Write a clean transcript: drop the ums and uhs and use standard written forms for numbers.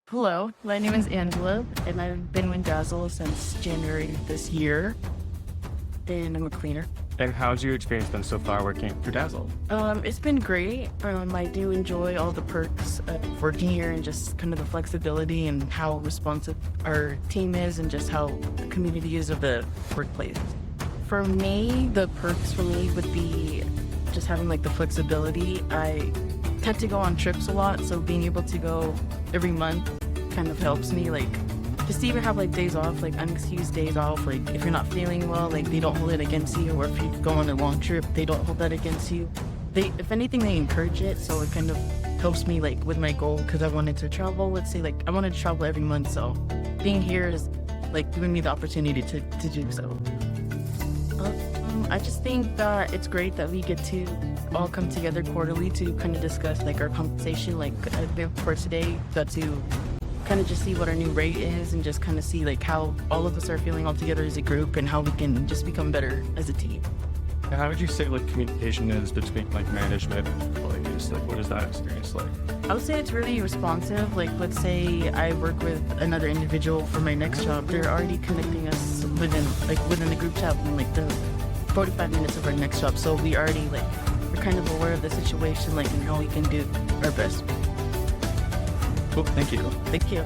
Hello, my name is Angela, and I've been with Dazzle since January this year, and I'm a cleaner. And how's your experience been so far working for Dazzle? It's been great. I do enjoy all the perks of working here and just kind of the flexibility and how responsive our team is and just how the community is of the workplace. For me, the perks for me would be just having like the flexibility. I tend to go on trips a lot, so being able to go every month kind of helps me, like just to even have like days off, like unexcused days off, like if you're not feeling well, like they don't hold it against you, or if you go on a long trip, they don't hold that against you. If anything, they encourage it, so it kind of helps me like with my goal, because I wanted to travel. Let's say like I wanted to travel every month, so being here is like giving me the opportunity to do so. I just think that it's great that we get to all come together quarterly to kind of discuss like our compensation. Like for today, got to kind of just see what our new rate is and just kind of see like how all of us are feeling all together as a group and how we can just become better as a team. And how would you say like communication is between like management and employees? Like what is that experience like? I would say it's really responsive. Like let's say I work with another individual for my next job, they're already connecting us within the group chat in like the 45 minutes of our next job. So we're kind of aware of the situation, like and how we can do our best. Cool, thank you. Thank you.